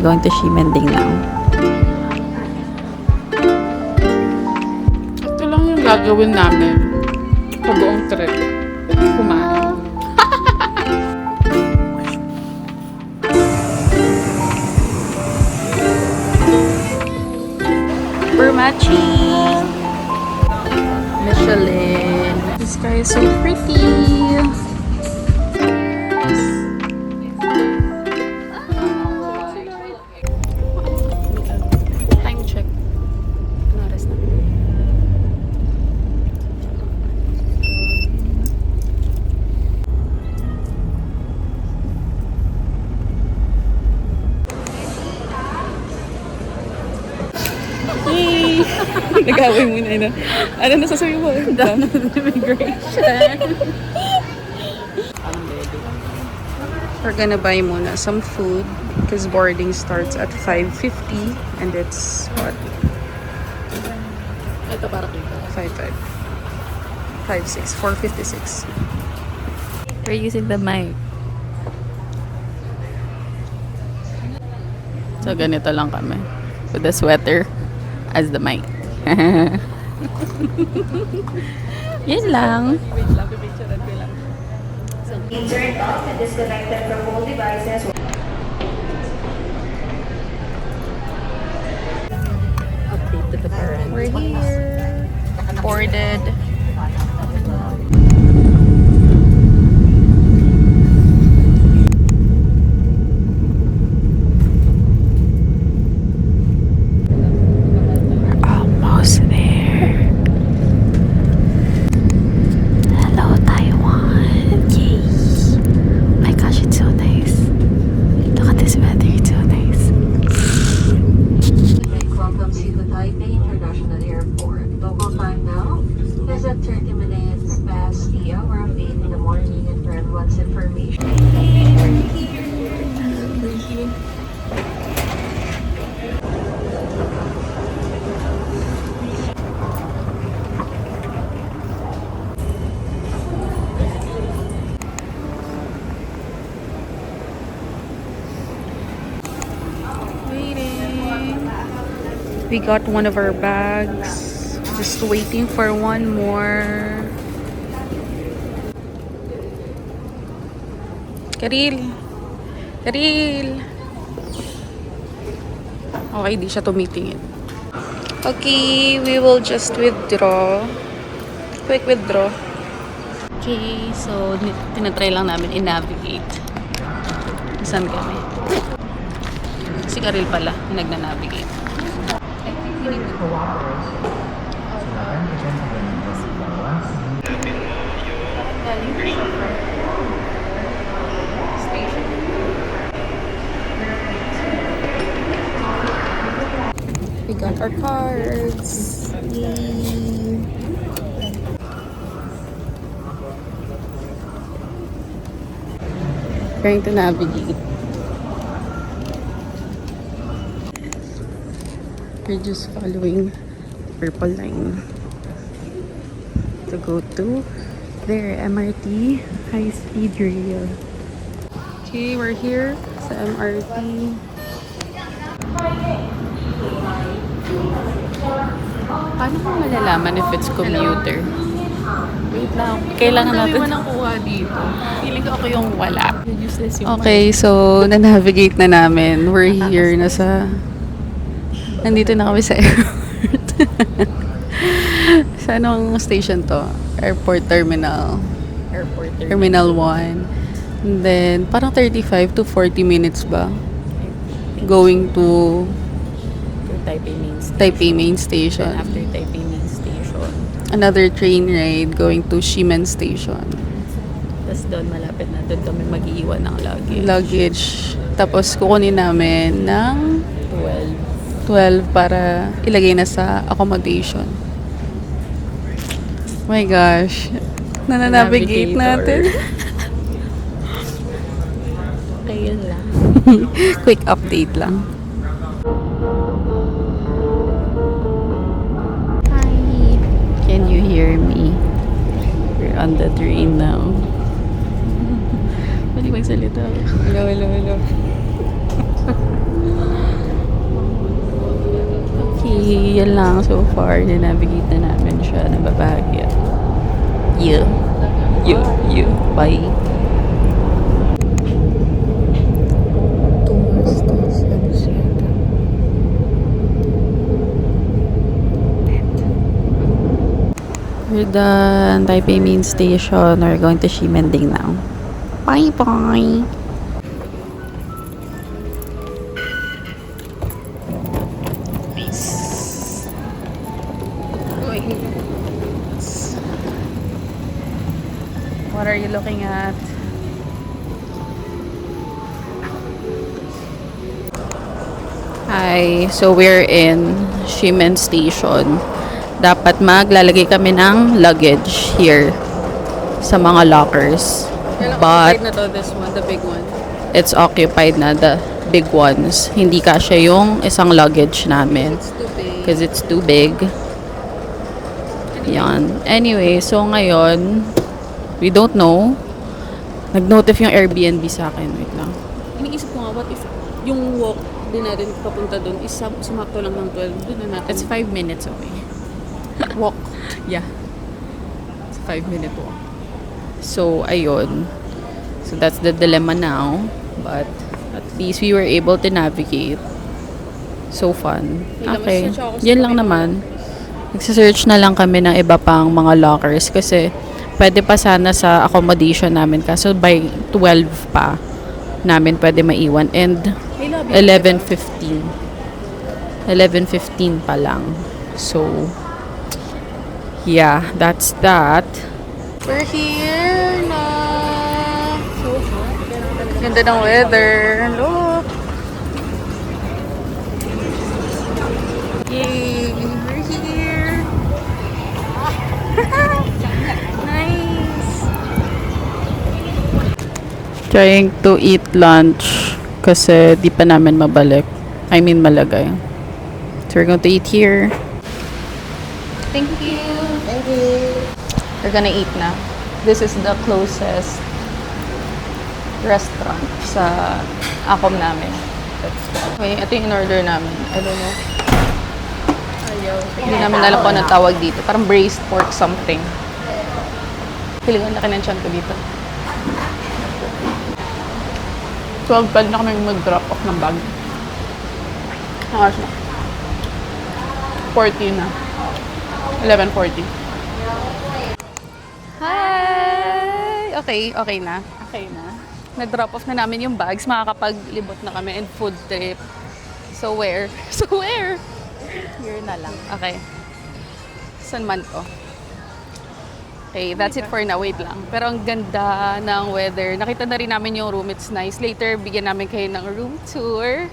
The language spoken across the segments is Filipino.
going to Ximending now. Ito lang yung gagawin namin sa buong trip. Kumain. Bermachi! Michelin. This sky is so pretty. Time check. Ano oras na? Yay! Nagawin mo na yun. Ano nasasabi mo? Down of immigration. We're gonna buy muna some food because boarding starts at 5:50 and it's what? Ito para kita. 5:5. 5:6. 4:56. We're using the mic. So, ganito lang kami. With the sweater as the mic. Yun lang. Be turned off and disconnected from all devices. Update to the parents. We're here. Boarded. Almost there. Hello, Taiwan. Yay. My gosh, it's so nice. Look at this weather, it's so nice. Welcomes you to Taipei International Airport. Local time now is at 30 minutes past the hour of 8 in the morning, and for everyone's information. We got one of our bags. Just waiting for one more. Karil! Karil! Okay, di siya tumitingin. Okay, we will just withdraw. Quick withdraw. Okay, so tinatry lang namin i-navigate. Saan kami? Si Karil pala, yung nagna-navigate. We got our cards. Yay. Trying to navigate. We're just following purple line to go to their MRT high-speed rail. Okay, we're here sa MRT. Paano ko malalaman if it's commuter? Wait lang. Kailangan natin. Sabi mo nang kuha dito. Feeling ko ako yung wala. Useless yung Okay, so na-navigate na namin. We're here na sa... Nandito na kami sa airport. Sa anong station to? Airport Terminal. airport. Terminal 1. And then, parang 35 to 40 minutes ba? Going to Taipei main station. Taipei Main Then Station. after Taipei main station. Another train ride going to Ximen Station. Tapos doon malapit na. Doon kami mag-iiwan ng luggage. Luggage. Tapos kukunin namin ng 12 para ilagay na sa accommodation. Oh my gosh. Nananavigate natin. Okay, yun lang. Quick update lang. Hi. Can you hear me? We're on the train now. Mali magsalita. Hello, hello, hello. Okay, yan lang so far. Na-navigate na namin siya na Babaguio. You. Bye. We're done Taipei main station. We're going to Ximending now. Bye bye. What are you looking at? Hi, so we're in Ximen Station. Dapat maglalagay kami ng luggage here sa mga lockers. But na to, this one, the big one. it's occupied na, the big ones. Hindi kasya yung isang luggage namin. It's too big. Because it's too big. Yan. Anyway, so ngayon, we don't know. Nag-notif yung Airbnb sa akin. Wait lang. Iniisip ko nga, what if yung walk din natin papunta dun is sumakto lang ng 12. Doon na natin. It's 5 minutes away. walk. Yeah. It's a 5-minute walk. So, ayun. So, that's the dilemma now. But, at least we were able to navigate. So fun. Okay. Yan lang naman. Nagsisearch na lang kami ng iba pang mga lockers kasi pwede pa sana sa accommodation namin kaso by 12 pa namin pwede maiwan and 11:15 pa lang. So yeah, that's that. We're here na. So hot. Ganda ng weather. Look. Yay! We're here. Nice. Trying to eat lunch kasi di pa namin mabalik. I mean malagay. So we're going to eat here. Thank you. We're gonna eat na. This is the closest restaurant sa akom namin. Okay, ito yung in-order namin. I don't know. Hindi namin alam kung anong tawag dito. Parang braised pork something. Feeling ang laki ng tiyan ko dito. 12 pa na kami mag-drop off ng bag. Ang oras na? 40 na. 11:40. Hi! Okay na. Okay na. Nag-drop off na namin yung bags. Makakapaglibot na kami and food trip. So where? Here na lang. Okay. San man to? Okay, that's it for now. Wait lang. Pero ang ganda ng weather. Nakita na rin namin yung room. It's nice. Later, bigyan namin kayo ng room tour.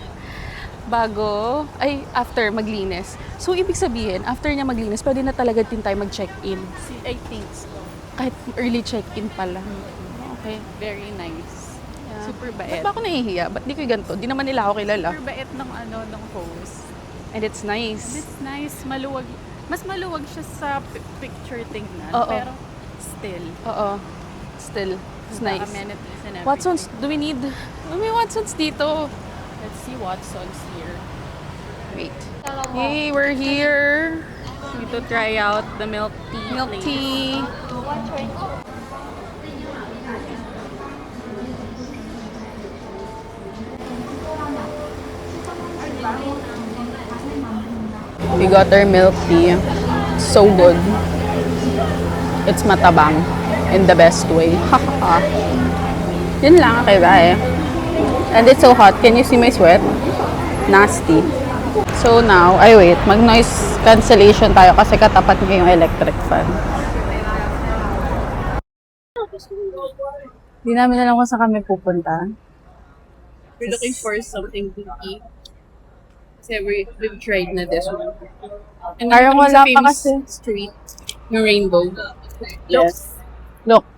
After maglinis. So, ibig sabihin, after niya maglinis, pwede na talaga din tayo mag-check-in. I think so. Kahit early check-in pala. Okay. Very nice. Yeah. Super Ba't bait. ba ako nahihiya? Ba't di ko ganito? Di naman nila ako kilala. Super bait ng ng host. And it's nice. It's nice, maluwag. Mas maluwag siya sa picture tingnan. Oo. Pero still, Oo. Still, it's the nice. amenities and everything. Watson's, do we need? May Watson's dito. Let's see Watson's here. Wait. Hey, we're here. We need to try out the milk tea. Milk place. tea. We got our milk tea. So good. It's matabang in the best way. Yun lang, okay ba eh. And it's so hot. Can you see my sweat? Nasty. So now, wait, mag-noise cancellation tayo kasi katapat niya yung electric fan. Hindi namin alam kung saan kami pupunta. We're looking for something to eat. Kasi we've tried na this one. And Parang kami wala sa pa famous kasi. street, yung Rainbow. Yes. Look.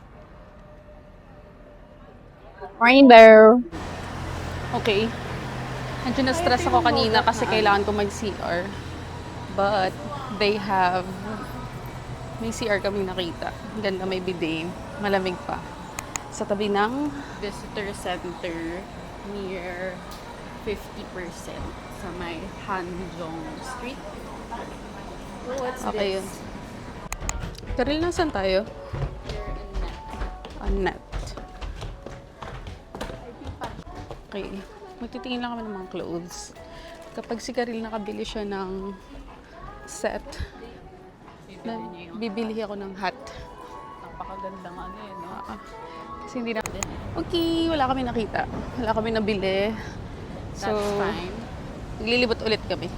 Rainbow. Okay. Medyo na-stress ako kanina kasi kailangan ko mag-CR. But, may CR kami nakita. Ang ganda, may bidet. Malamig pa. Sa tabi ng Visitor center near 50% sa may Hanjong Street. Oh, what's Okay this? yun. Karil, nasan tayo? Here in Net. On net. Okay. Magtitingin lang kami ng mga clothes. Kapag si Karil nakabili siya ng set, bibili ako ng hat. Napakagandang ano yun, no? Kasi hindi na... Okay, wala kami nakita. Wala kami nabili. So, That's fine. maglilibot ulit kami.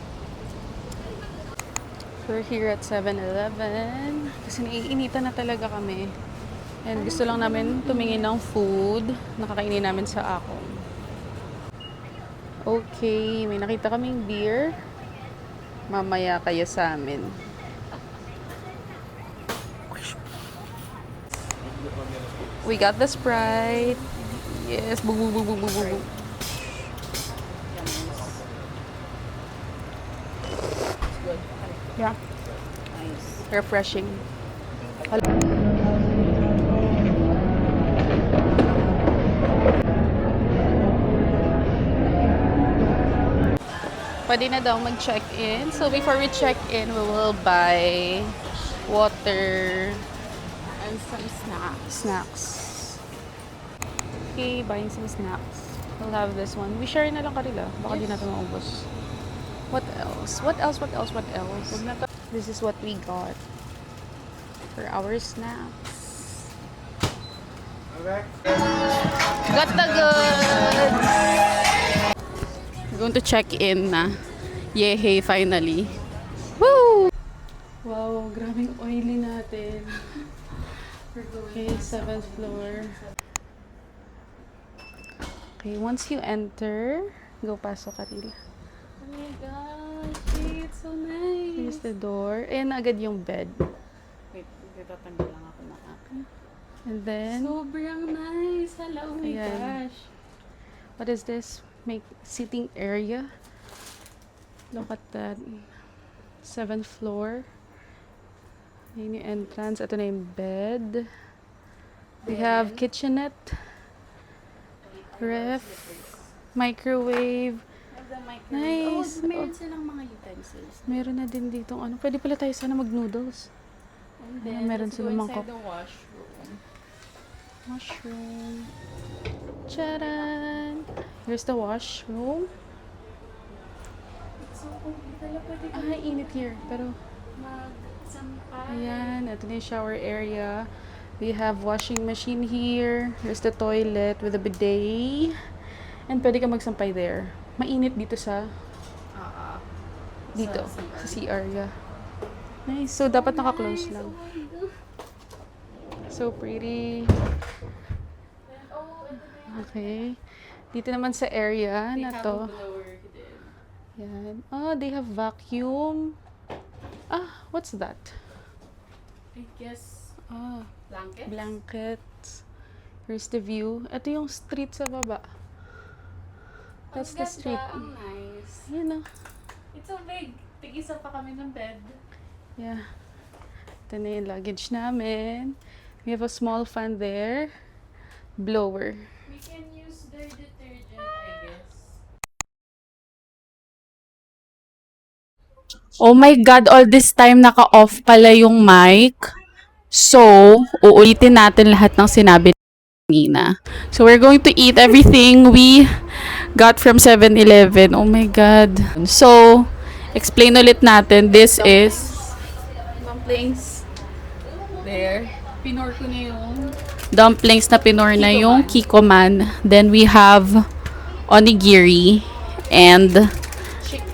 We're here at 7-Eleven. Kasi naiinitan na talaga kami. And gusto lang namin tumingin ng food na kakainin namin sa Akong. Okay, may nakita kaming beer. Mamaya kaya sa amin. We got the Sprite. Yes, bug bug bug bug bug bug. Yeah, Nice. refreshing. Pwede na daw mag-check-in. So before we check-in, we will buy water, And some snacks. snacks. Okay, buying some snacks. We'll have this one. We share na lang Karila. Baka di natin maubos. What else? What else? What else? What else? This is what we got for our snacks. Got the goods! We're going to check in na. Yehey, finally. Woo! Wow, grabing oily natin. Okay, 7th floor. Okay, once you enter, go pasok Karil. Oh my gosh, it's so nice. Here's the door. Ayan na agad yung bed. Wait, tatanggal lang ako ng akin. And then, Sobrang nice. Hello, oh my Ayan. gosh. what is this? Make sitting area. Look at that. 7th floor. Yun yung entrance. Ito na yung bed. We have kitchenette, ref, microwave. Nice. Oh, meron silang mga utensils. Meron na din dito ano. Pwede pala tayo sana mag-noodles. And then, meron let's go silang inside mangkok. the washroom. Mushroom. Charan! Here's the washroom. So, kung pala pwede ka Init here. Pero, mag-sampay. ayan. Ito na yung shower area. We have washing machine here. Here's the toilet with a bidet. And pwede ka magsampay there. Mainit dito sa dito. Sa CR, yeah. Nice. So, dapat naka-close lang. So pretty. Okay. Dito naman sa area na to. Yan. Oh, they have vacuum. What's that? I guess, Oh, blanket? blankets. Here's the view. Ito yung street sa baba. That's the street. Ang nice. Yan oh. It's so big. Tig-isa pa kami ng bed. Yeah. Ito na yung luggage namin. We have a small fan there. Blower. We can use their detergent, I guess. Oh my God, all this time naka-off pala yung mic. So, uulitin natin lahat ng sinabi kanina. So, we're going to eat everything we got from 7-Eleven. Oh my God. So, explain ulit natin. This is Dumplings. There. Pinor ko na yung dumplings na pinor na yung Kikoman. Then, we have onigiri and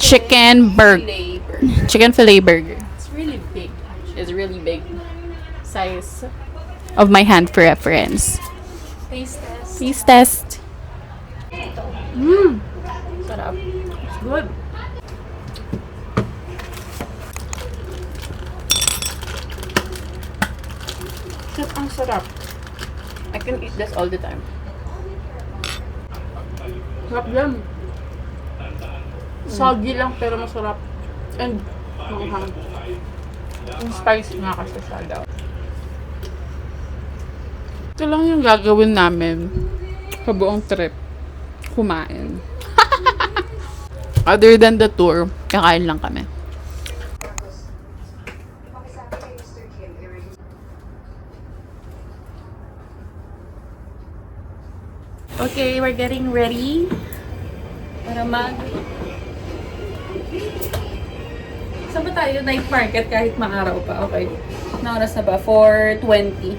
chicken fillet burger. chicken fillet burger. It's really big. It's really big. Size. Of my hand for reference. Taste test. Please test. Sarap. It's good. Ang sarap. I can eat this all the time. Sarap yan. Soggy lang pero masarap. And maanghang. Yung spicy nga kasi siya daw. Ito lang yung gagawin namin sa buong trip. Kumain. Other than the tour, kakain lang kami. Okay, we're getting ready para Saan ba tayo? Night market kahit maaraw pa. Okay. Na oras na ba? 4:20.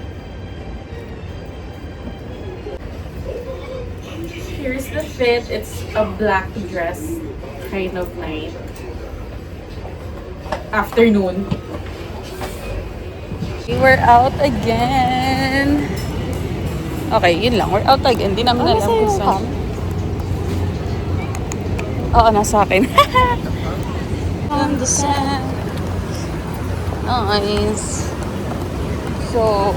Here's the fit. It's a black dress kind of night. Afternoon. We're out again. Okay, yun lang. We're out again. Hindi namin alam kung saan. Oo, nasa akin. On the sand. Nice. So,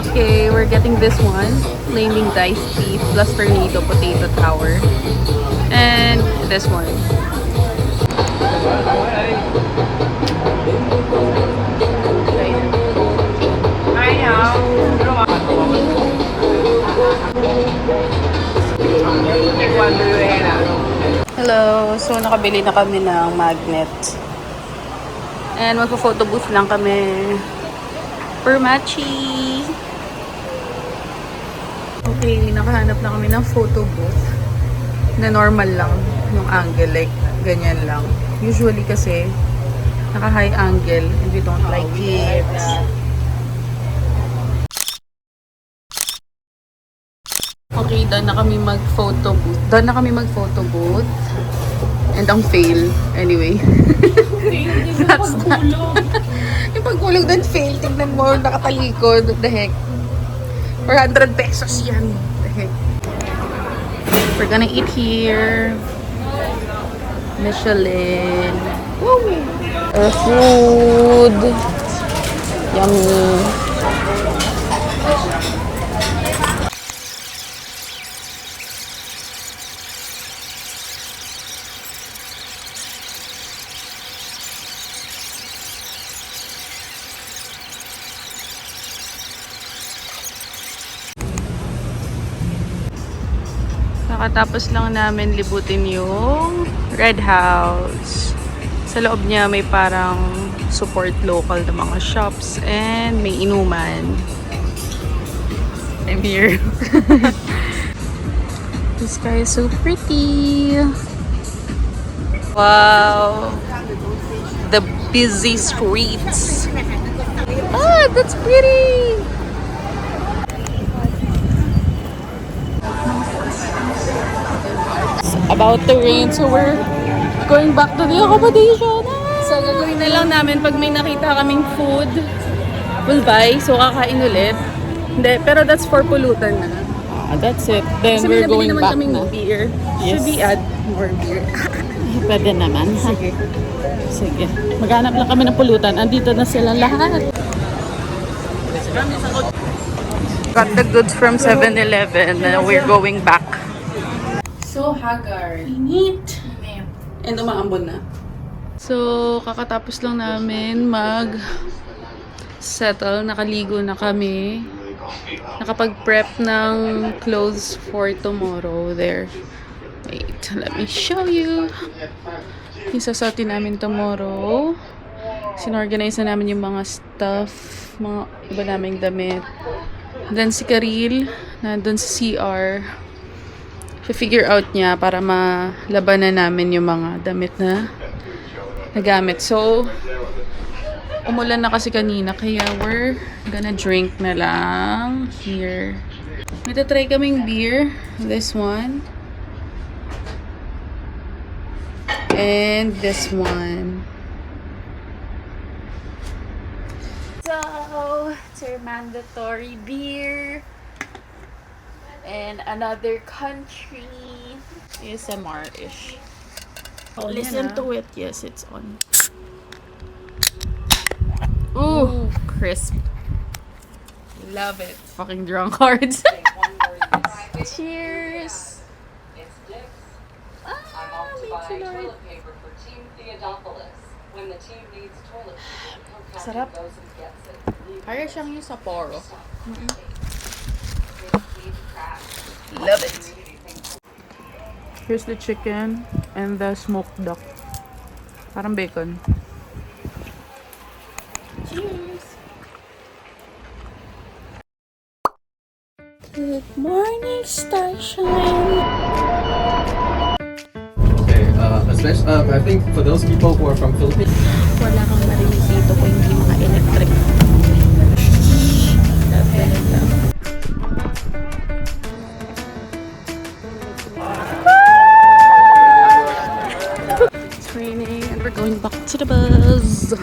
okay, we're getting this one. Flaming diced beef plus tornado potato tower. And this one. Hello! So, nakabili na kami ng magnet. And magpo-photo booth lang kami. Per matchy! Okay, nakahanap na kami ng photo booth. Na normal lang yung angle. Like, ganyan lang. Usually kasi, naka-high angle. And we don't like it. Okay, done na kami mag-photo booth. And ang fail. Anyway. That's that. Yung pagkulog doon, fail. Tignan mo, nakatalikod. What the heck? 400 pesos yan. What the heck? We're gonna eat here. Michelin. Woo! Our food. Yummy. Nakatapos lang namin libutin yung Red House. Sa loob niya may parang support local na mga shops and may inuman. I'm here. The sky is so pretty. Wow. The busy streets. Ah, that's pretty. About to rain, so we're going back to the accommodation. So, gagawin na lang namin pag may nakita kaming food, we'll buy. So, kakain ulit. Hindi, pero that's for pulutan na. That's it. Then Kasi we're may nabili going naman back kaming na. beer. Yes. Should we add more beer? Pwede naman. Ha? Sige. Sige. Maghanap lang kami ng pulutan. Andito na sila lahat. Got the goods from 7-Eleven and we're going back. So haggard. Init. And umaambon na. So, kakatapos lang namin settle. Nakaligo na kami. Nakapag-prep ng clothes for tomorrow. There. Wait, let me show you. Yung sasuotin namin tomorrow. Sinorganize na namin yung mga stuff. Mga iba naming damit. Then si Karil, nandun sa CR. Figure out niya para malabanan namin yung mga damit na nagamit. So, umulan na kasi kanina, kaya we're gonna drink na lang here. May tatry kaming beer. This one. And this one. So, it's our mandatory beer. And another country. ASMR-ish. Oh, Listen to it. Yes, it's on. Ooh, crisp. Love it. Fucking drunk cards. Cheers. I'm off to buy toilet paper for Team Theodopolis. When the team needs toilet paper, Sarap. goes and gets it. Para siyang yung Sapporo. Love it. Here's the chicken. And the smoked duck. Parang bacon. Cheers! Good morning, Starshine! Okay, I think for those people who are from Philippines, Wala kang marinig dito kung hindi mga electric. Ganun lang. It's raining and we're going back to the bus.